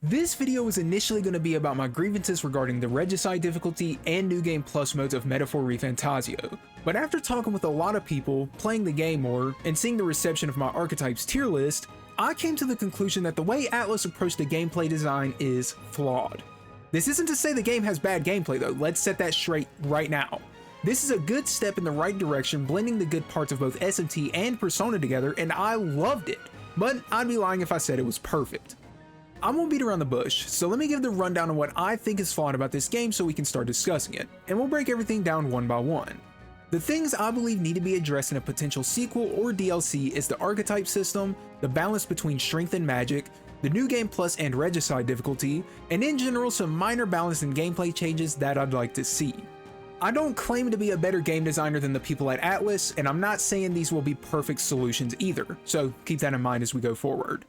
This video was initially going to be about my grievances regarding the Regicide difficulty and New Game Plus modes of Metaphor Refantazio, but after talking with a lot of people, playing the game more, and seeing the reception of my Archetypes tier list, I came to the conclusion that the way Atlus approached the gameplay design is flawed. This isn't to say the game has bad gameplay though, let's set that straight right now. This is a good step in the right direction, blending the good parts of both SMT and Persona together, and I loved it, but I'd be lying if I said it was perfect. I won't beat around the bush, so let me give the rundown on what I think is flawed about this game so we can start discussing it, and we'll break everything down one by one. The things I believe need to be addressed in a potential sequel or DLC is the archetype system, the balance between strength and magic, the New Game Plus and Regicide difficulty, and in general some minor balance and gameplay changes that I'd like to see. I don't claim to be a better game designer than the people at Atlus, and I'm not saying these will be perfect solutions either, so keep that in mind as we go forward.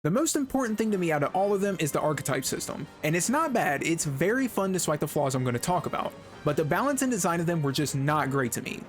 The most important thing to me out of all of them is the archetype system, and it's not bad, it's very fun despite the flaws I'm going to talk about, but the balance and design of them were just not great to me.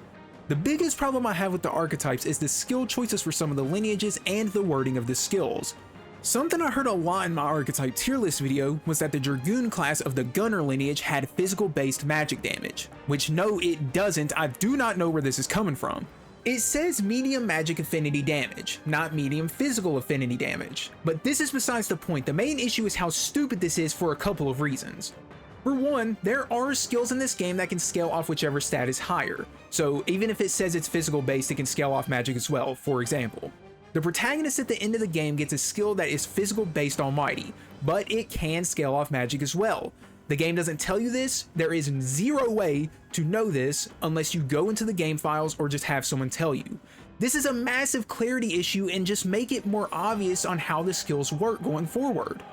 The biggest problem I have with the archetypes is the skill choices for some of the lineages and the wording of the skills. Something I heard a lot in my archetype tier list video was that the Dragoon class of the Gunner lineage had physical based magic damage, which no it doesn't, I do not know where this is coming from. It says medium magic affinity damage, not medium physical affinity damage. But this is besides the point, the main issue is how stupid this is for a couple of reasons. For one, there are skills in this game that can scale off whichever stat is higher, so even if it says it's physical based, it can scale off magic as well. For example, the protagonist at the end of the game gets a skill that is physical based almighty, but it can scale off magic as well. The game doesn't tell you this, there is zero way to know this unless you go into the game files or just have someone tell you. This is a massive clarity issue, and just make it more obvious on how the skills work going forward.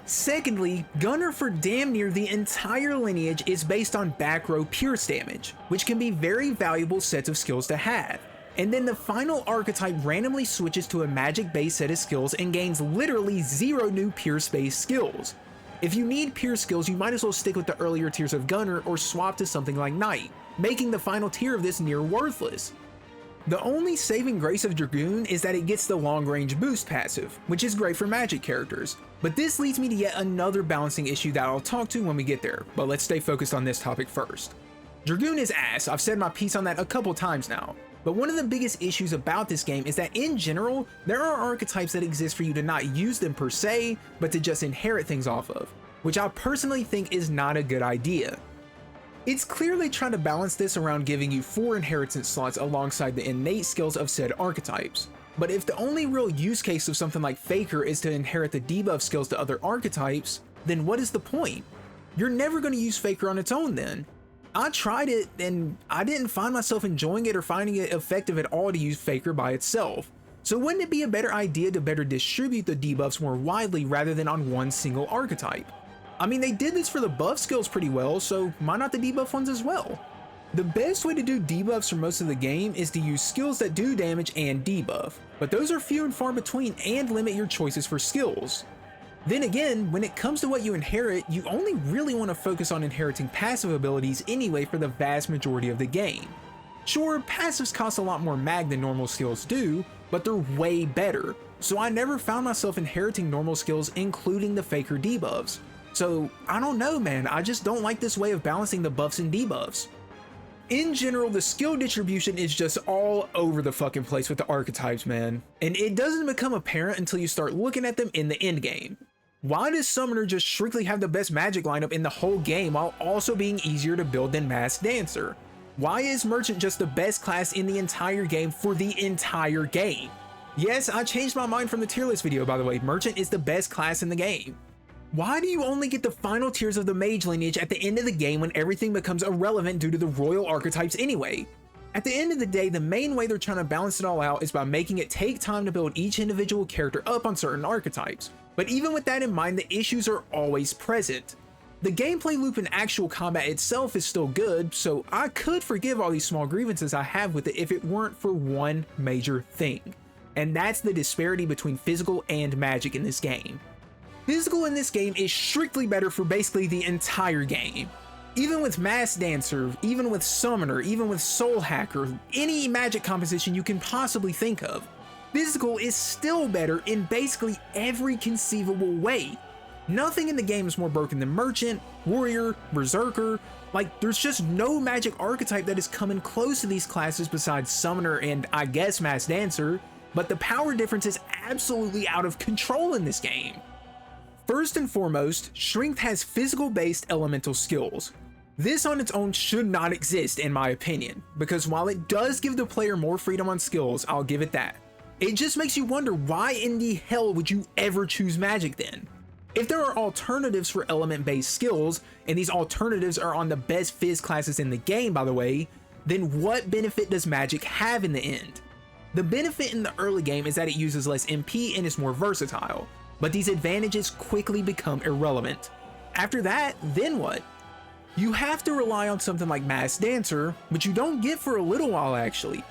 Secondly, Gunner for damn near the entire lineage is based on back row pierce damage, which can be very valuable sets of skills to have. And then the final archetype randomly switches to a magic based set of skills and gains literally zero new pierce based skills. If you need pierce skills, you might as well stick with the earlier tiers of Gunner or swap to something like Knight, making the final tier of this near worthless. The only saving grace of Dragoon is that it gets the long range boost passive, which is great for magic characters, but this leads me to yet another balancing issue that I'll talk to when we get there, but let's stay focused on this topic first. Dragoon is ass, I've said my piece on that a couple times now. But one of the biggest issues about this game is that in general, there are archetypes that exist for you to not use them per se, but to just inherit things off of, which I personally think is not a good idea. It's clearly trying to balance this around giving you 4 inheritance slots alongside the innate skills of said archetypes. But if the only real use case of something like Faker is to inherit the debuff skills to other archetypes, then what is the point? You're never going to use Faker on its own then. I tried it and I didn't find myself enjoying it or finding it effective at all to use Faker by itself. So wouldn't it be a better idea to better distribute the debuffs more widely rather than on one single archetype? I mean, they did this for the buff skills pretty well, so why not the debuff ones as well? The best way to do debuffs for most of the game is to use skills that do damage and debuff, but those are few and far between and limit your choices for skills. Then again, when it comes to what you inherit, you only really want to focus on inheriting passive abilities anyway for the vast majority of the game. Sure, passives cost a lot more mag than normal skills do, but they're way better, so I never found myself inheriting normal skills including the Faker debuffs. So I don't know man, I just don't like this way of balancing the buffs and debuffs. In general, the skill distribution is just all over the fucking place with the archetypes, man, and it doesn't become apparent until you start looking at them in the end game. Why does Summoner just strictly have the best magic lineup in the whole game while also being easier to build than Masked Dancer? Why is Merchant just the best class in the entire game for the entire game? Yes, I changed my mind from the tier list video by the way, Merchant is the best class in the game. Why do you only get the final tiers of the mage lineage at the end of the game when everything becomes irrelevant due to the royal archetypes anyway? At the end of the day, the main way they're trying to balance it all out is by making it take time to build each individual character up on certain archetypes. But even with that in mind, the issues are always present. The gameplay loop and actual combat itself is still good, so I could forgive all these small grievances I have with it if it weren't for one major thing. And that's the disparity between physical and magic in this game. Physical in this game is strictly better for basically the entire game. Even with Masked Dancer, even with Summoner, even with Soul Hacker, any magic composition you can possibly think of, physical is still better in basically every conceivable way. Nothing in the game is more broken than Merchant, Warrior, Berserker. Like, there's just no magic archetype that is coming close to these classes besides Summoner and I guess Masked Dancer, but the power difference is absolutely out of control in this game. First and foremost, Strength has physical-based elemental skills. This on its own should not exist in my opinion, because while it does give the player more freedom on skills, I'll give it that. It just makes you wonder, why in the hell would you ever choose Magic then? If there are alternatives for element-based skills, and these alternatives are on the best Fizz classes in the game by the way, then what benefit does Magic have in the end? The benefit in the early game is that it uses less MP and is more versatile, but these advantages quickly become irrelevant. After that, then what? You have to rely on something like Masked Dancer, which you don't get for a little while actually.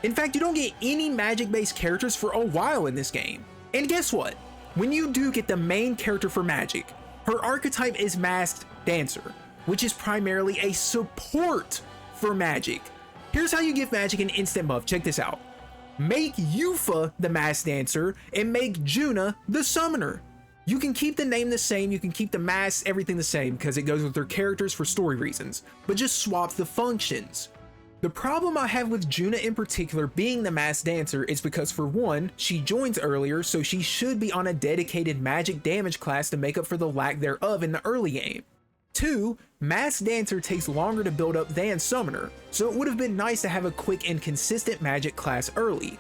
In fact, you don't get any magic-based characters for a while in this game. And guess what? When you do get the main character for Magic, her archetype is Masked Dancer, which is primarily a support for Magic. Here's how you give Magic an instant buff, check this out. Make Yuffie the Masked Dancer and make Juna the Summoner. You can keep the name the same, you can keep the masks, everything the same because it goes with their characters for story reasons, but just swap the functions. The problem I have with Juna in particular being the Masked Dancer is because for one, she joins earlier, so she should be on a dedicated magic damage class to make up for the lack thereof in the early game. 2, Masked Dancer takes longer to build up than Summoner, so it would have been nice to have a quick and consistent magic class early.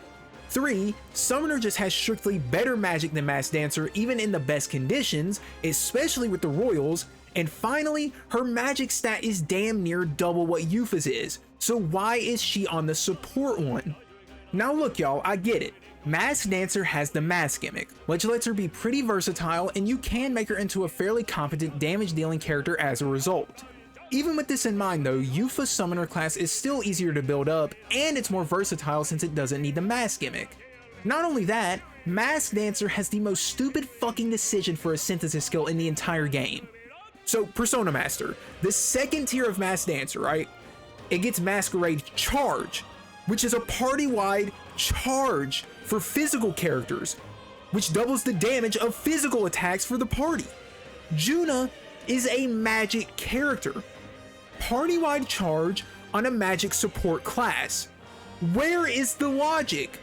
3, Summoner just has strictly better magic than Masked Dancer even in the best conditions, especially with the Royals. And finally, her magic stat is damn near double what Yuffie's is, so why is she on the support one? Now look y'all, I get it. Masked Dancer has the mask gimmick, which lets her be pretty versatile and you can make her into a fairly competent damage dealing character as a result. Even with this in mind though, Yuffie's Summoner class is still easier to build up and it's more versatile since it doesn't need the mask gimmick. Not only that, Masked Dancer has the most stupid fucking decision for a synthesis skill in the entire game. So Persona Master, the second tier of Masked Dancer, right? It gets Masquerade Charge, which is a party-wide charge for physical characters, which doubles the damage of physical attacks for the party. Juna is a magic character. Party-wide charge on a magic support class. Where is the logic?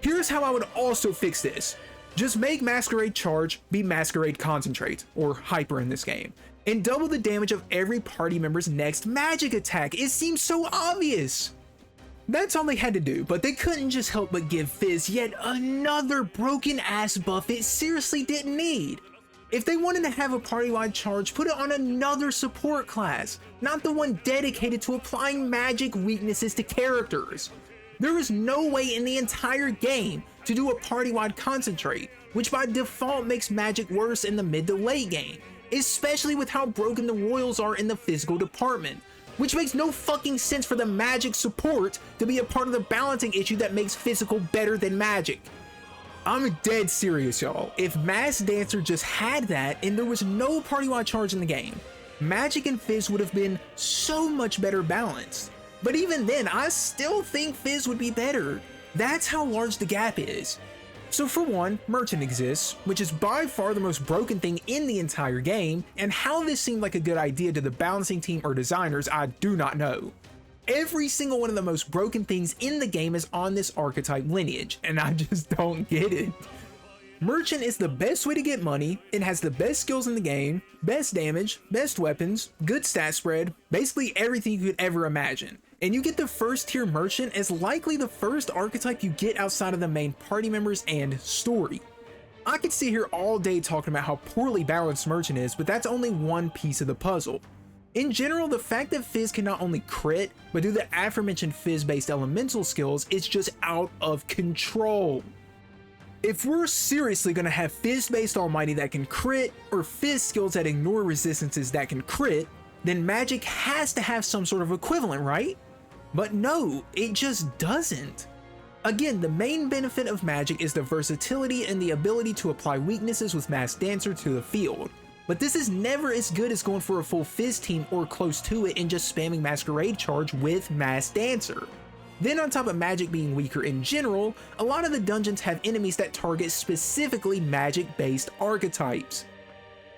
Here's how I would also fix this. Just make Masquerade Charge be Masquerade Concentrate, or Hyper in this game, and double the damage of every party member's next magic attack. It seems so obvious. That's all they had to do, but they couldn't just help but give Fizz yet another broken ass buff it seriously didn't need. If they wanted to have a party-wide charge, put it on another support class, not the one dedicated to applying magic weaknesses to characters. There is no way in the entire game to do a party-wide concentrate, which by default makes magic worse in the mid to late game, especially with how broken the Royals are in the physical department, which makes no fucking sense for the magic support to be a part of the balancing issue that makes physical better than magic. I'm dead serious, y'all. If Masked Dancer just had that and there was no party-wide charge in the game, Magic and Fizz would have been so much better balanced. But even then, I still think Fizz would be better. That's how large the gap is. So for one, Merchant exists, which is by far the most broken thing in the entire game, and how this seemed like a good idea to the balancing team or designers, I do not know. Every single one of the most broken things in the game is on this archetype lineage, and I just don't get it. Merchant is the best way to get money, it has the best skills in the game, best damage, best weapons, good stat spread, basically everything you could ever imagine. And you get the first tier Merchant as likely the first archetype you get outside of the main party members and story. I could sit here all day talking about how poorly balanced Merchant is, but that's only one piece of the puzzle. In general, the fact that Fizz can not only crit, but do the aforementioned Fizz-based elemental skills is just out of control. If we're seriously gonna have Fizz-based Almighty that can crit, or Fizz skills that ignore resistances that can crit, then Magic has to have some sort of equivalent, right? But no, it just doesn't. Again, the main benefit of Magic is the versatility and the ability to apply weaknesses with Masked Dancer to the field. But this is never as good as going for a full Fizz team or close to it and just spamming Masquerade Charge with Masked Dancer. Then on top of Magic being weaker in general, a lot of the dungeons have enemies that target specifically Magic-based archetypes.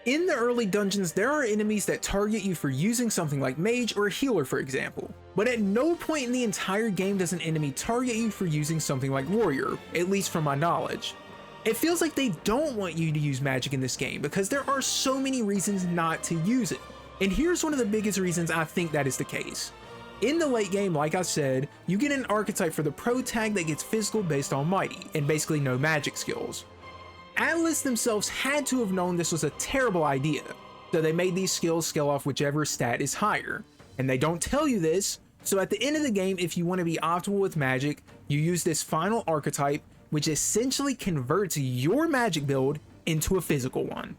In the early dungeons, there are enemies that target you for using something like mage or healer, for example, but at no point in the entire game does an enemy target you for using something like warrior, at least from my knowledge. It feels like they don't want you to use magic in this game because there are so many reasons not to use it. And here's one of the biggest reasons I think that is the case. In the late game, like I said, you get an archetype for the protag that gets physical based on mighty, and basically no magic skills. Atlus themselves had to have known this was a terrible idea, so they made these skills scale off whichever stat is higher. And they don't tell you this, so at the end of the game, if you want to be optimal with magic, you use this final archetype, which essentially converts your magic build into a physical one.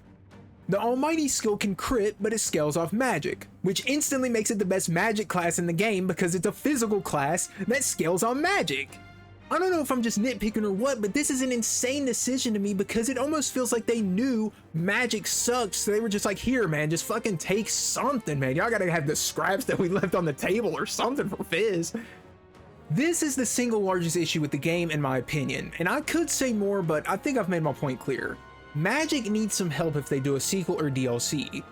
The Almighty skill can crit, but it scales off magic, which instantly makes it the best magic class in the game because it's a physical class that scales on magic. I don't know if I'm just nitpicking or what, but this is an insane decision to me because it almost feels like they knew magic sucked, so they were just like, here man, just fucking take something, man. Y'all gotta have the scraps that we left on the table or something for Fizz. This is the single largest issue with the game in my opinion, and I could say more, but I think I've made my point clear. Magic needs some help if they do a sequel or DLC.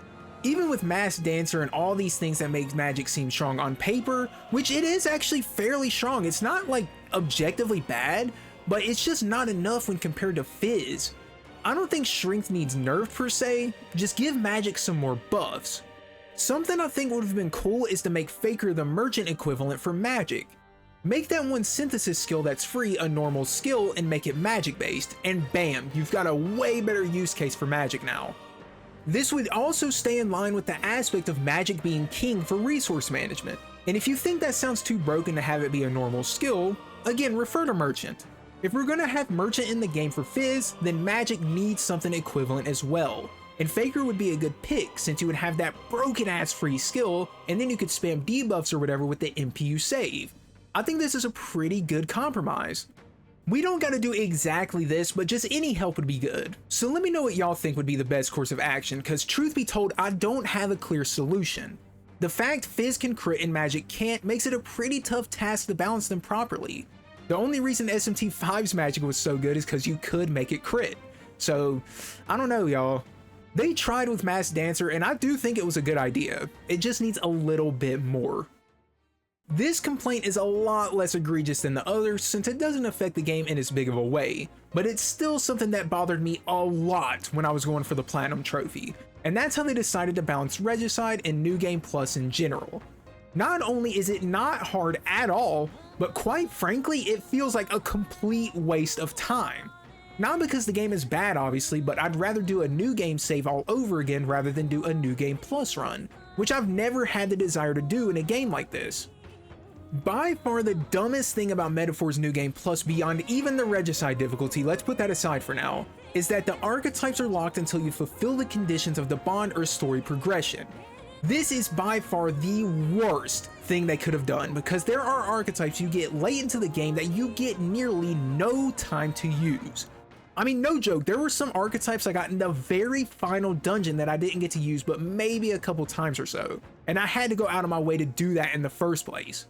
Even with Masked Dancer and all these things that make magic seem strong on paper, which it is actually fairly strong, it's not like objectively bad, but it's just not enough when compared to Fizz. I don't think strength needs nerfed per se, just give magic some more buffs. Something I think would have been cool is to make Faker the merchant equivalent for magic. Make that one synthesis skill that's free a normal skill and make it magic based, and bam, you've got a way better use case for magic now. This would also stay in line with the aspect of magic being king for resource management. And if you think that sounds too broken to have it be a normal skill, again, refer to merchant. If we're gonna have merchant in the game for Fizz, then magic needs something equivalent as well. And Faker would be a good pick since you would have that broken ass free skill, and then you could spam debuffs or whatever with the MPU save. I think this is a pretty good compromise. We don't gotta do exactly this, but just any help would be good. So let me know what y'all think would be the best course of action, cause truth be told, I don't have a clear solution. The fact Fizz can crit and magic can't makes it a pretty tough task to balance them properly. The only reason SMT5's magic was so good is cause you could make it crit. So, I don't know y'all. They tried with Masked Dancer and I do think it was a good idea. It just needs a little bit more. This complaint is a lot less egregious than the others since it doesn't affect the game in as big of a way, but it's still something that bothered me a lot when I was going for the Platinum Trophy, and that's how they decided to balance Regicide and New Game Plus in general. Not only is it not hard at all, but quite frankly, it feels like a complete waste of time. Not because the game is bad obviously, but I'd rather do a New Game save all over again rather than do a New Game Plus run, which I've never had the desire to do in a game like this. By far the dumbest thing about Metaphor's New Game Plus beyond even the Regicide difficulty, let's put that aside for now, is that the archetypes are locked until you fulfill the conditions of the bond or story progression. This is by far the worst thing they could have done because there are archetypes you get late into the game that you get nearly no time to use. I mean, no joke, there were some archetypes I got in the very final dungeon that I didn't get to use but maybe a couple times or so, and I had to go out of my way to do that in the first place.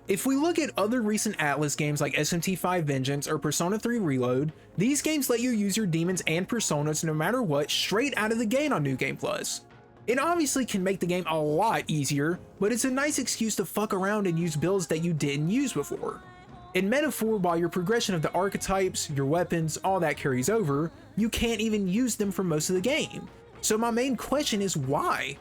If we look at other recent Atlus games like SMT5 Vengeance or Persona 3 Reload, these games let you use your demons and personas no matter what straight out of the gate on New Game Plus. It obviously can make the game a lot easier, but it's a nice excuse to fuck around and use builds that you didn't use before. In Metaphor, while your progression of the archetypes, your weapons, all that carries over, you can't even use them for most of the game. So my main question is why?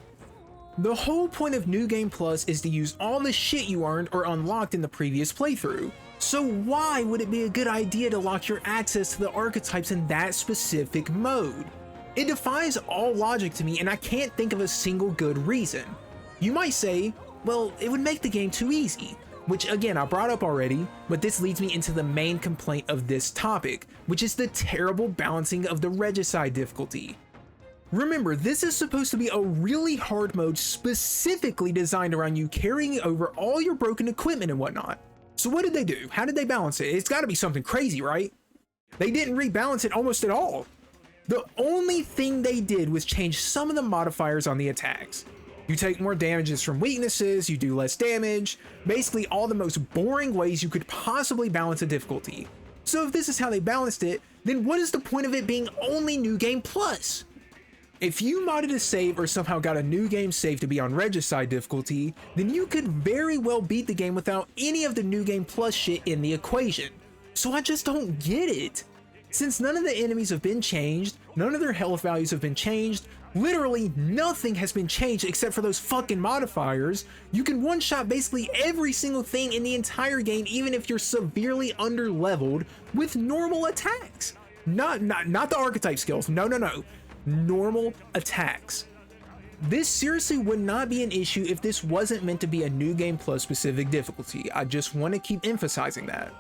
The whole point of New Game Plus is to use all the shit you earned or unlocked in the previous playthrough. So why would it be a good idea to lock your access to the archetypes in that specific mode? It defies all logic to me and I can't think of a single good reason. You might say, well, it would make the game too easy, which again I brought up already, but this leads me into the main complaint of this topic, which is the terrible balancing of the Regicide difficulty. Remember, this is supposed to be a really hard mode specifically designed around you carrying over all your broken equipment and whatnot. So what did they do? How did they balance it? It's gotta be something crazy, right? They didn't rebalance it almost at all. The only thing they did was change some of the modifiers on the attacks. You take more damages from weaknesses, you do less damage, basically all the most boring ways you could possibly balance a difficulty. So if this is how they balanced it, then what is the point of it being only New Game Plus? If you modded a save or somehow got a new game save to be on Regicide difficulty, then you could very well beat the game without any of the New Game Plus shit in the equation. So I just don't get it. Since none of the enemies have been changed, none of their health values have been changed, literally nothing has been changed except for those fucking modifiers, you can one-shot basically every single thing in the entire game even if you're severely under-leveled with normal attacks. Not the archetype skills, no. Normal attacks. This seriously would not be an issue if this wasn't meant to be a New Game Plus specific difficulty. I just want to keep emphasizing that.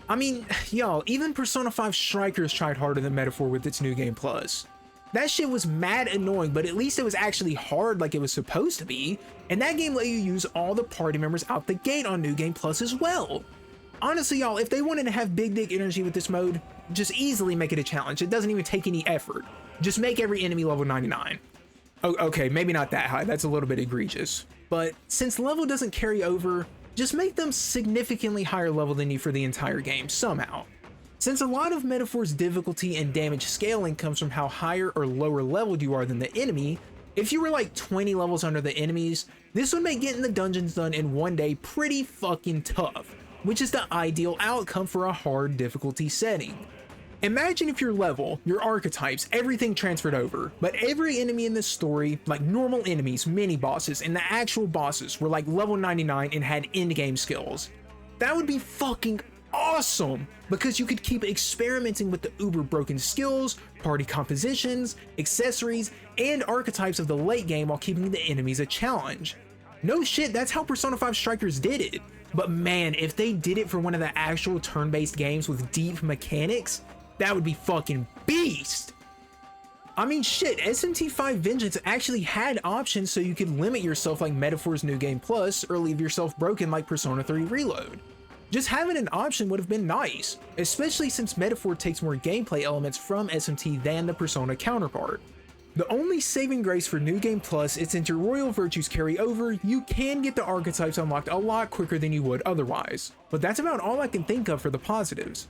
I mean, y'all, even Persona 5 Strikers tried harder than Metaphor with its New Game Plus. That shit was mad annoying, but at least it was actually hard like it was supposed to be, and that game let you use all the party members out the gate on New Game Plus as well. Honestly, y'all, if they wanted to have big dick energy with this mode, just easily make it a challenge. It doesn't even take any effort. Just make every enemy level 99. Oh, okay, maybe not that high, that's a little bit egregious. But since level doesn't carry over, just make them significantly higher level than you for the entire game, somehow. Since a lot of Metaphor's difficulty and damage scaling comes from how higher or lower leveled you are than the enemy, if you were like 20 levels under the enemies, this would make getting the dungeons done in one day pretty fucking tough, which is the ideal outcome for a hard difficulty setting. Imagine if your level, your archetypes, everything transferred over, but every enemy in this story, like normal enemies, mini-bosses, and the actual bosses were like level 99 and had endgame skills. That would be fucking awesome, because you could keep experimenting with the uber broken skills, party compositions, accessories, and archetypes of the late game while keeping the enemies a challenge. No shit, that's how Persona 5 Strikers did it. But man, if they did it for one of the actual turn-based games with deep mechanics, that would be fucking beast. I mean shit, SMT5 Vengeance actually had options so you could limit yourself like Metaphor's New Game Plus or leave yourself broken like Persona 3 Reload. Just having an option would have been nice, especially since Metaphor takes more gameplay elements from SMT than the Persona counterpart. The only saving grace for New Game Plus is since your royal virtues carry over, you can get the archetypes unlocked a lot quicker than you would otherwise. But that's about all I can think of for the positives.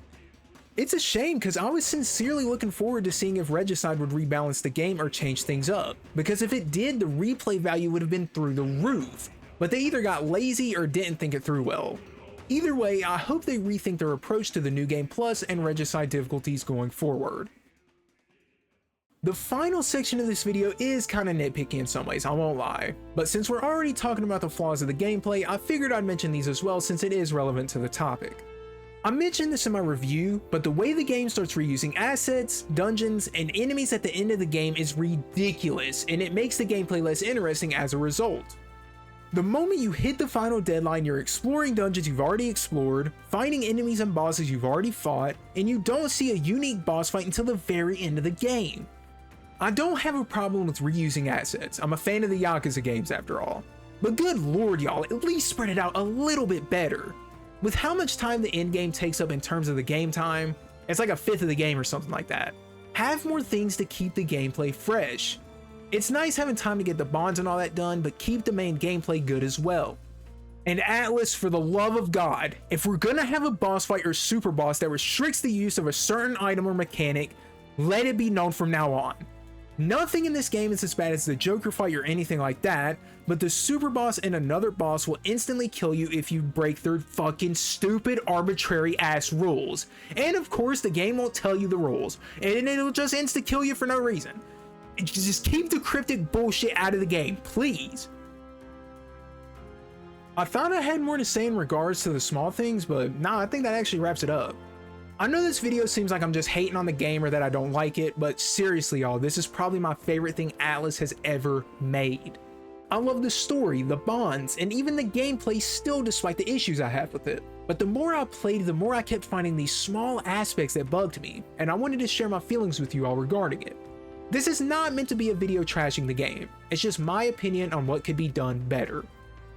It's a shame because I was sincerely looking forward to seeing if Regicide would rebalance the game or change things up, because if it did, the replay value would have been through the roof, but they either got lazy or didn't think it through well. Either way, I hope they rethink their approach to the New Game Plus and Regicide difficulties going forward. The final section of this video is kinda nitpicky in some ways, I won't lie, but since we're already talking about the flaws of the gameplay, I figured I'd mention these as well since it is relevant to the topic. I mentioned this in my review, but the way the game starts reusing assets, dungeons, and enemies at the end of the game is ridiculous, and it makes the gameplay less interesting as a result. The moment you hit the final deadline, you're exploring dungeons you've already explored, fighting enemies and bosses you've already fought, and you don't see a unique boss fight until the very end of the game. I don't have a problem with reusing assets, I'm a fan of the Yakuza games after all. But good lord y'all, at least spread it out a little bit better. With how much time the end game takes up in terms of the game time, it's like a fifth of the game or something like that. Have more things to keep the gameplay fresh. It's nice having time to get the bonds and all that done, but keep the main gameplay good as well. And Atlus, for the love of God, if we're gonna have a boss fight or super boss that restricts the use of a certain item or mechanic, let it be known from now on. Nothing in this game is as bad as the Joker fight or anything like that, but the super boss and another boss will instantly kill you if you break their fucking stupid arbitrary ass rules. And of course the game won't tell you the rules, and it'll just insta kill you for no reason. Just keep the cryptic bullshit out of the game, please. I thought I had more to say in regards to the small things, but nah, I think that actually wraps it up. I know this video seems like I'm just hating on the game or that I don't like it, but seriously y'all, this is probably my favorite thing Atlus has ever made. I love the story, the bonds, and even the gameplay still despite the issues I have with it. But the more I played, the more I kept finding these small aspects that bugged me, and I wanted to share my feelings with you all regarding it. This is not meant to be a video trashing the game, it's just my opinion on what could be done better.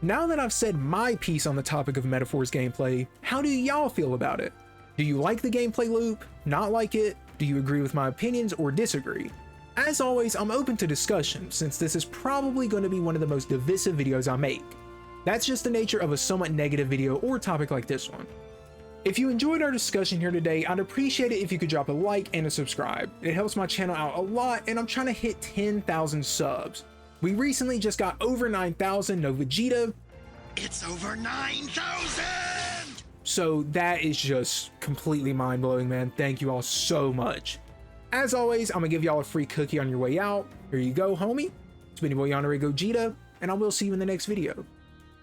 Now that I've said my piece on the topic of Metaphor's gameplay, how do y'all feel about it? Do you like the gameplay loop? Not like it? Do you agree with my opinions or disagree? As always, I'm open to discussion since this is probably going to be one of the most divisive videos I make. That's just the nature of a somewhat negative video or topic like this one. If you enjoyed our discussion here today, I'd appreciate it if you could drop a like and a subscribe. It helps my channel out a lot, and I'm trying to hit 10,000 subs. We recently just got over 9,000, no Vegeta. It's over 9,000! So that is just completely mind-blowing, man. Thank you all so much. As always, I'm gonna give y'all a free cookie on your way out. Here you go, homie. It's been your boy Yanare Gogeta, and I will see you in the next video.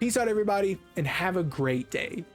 Peace out, everybody, and have a great day.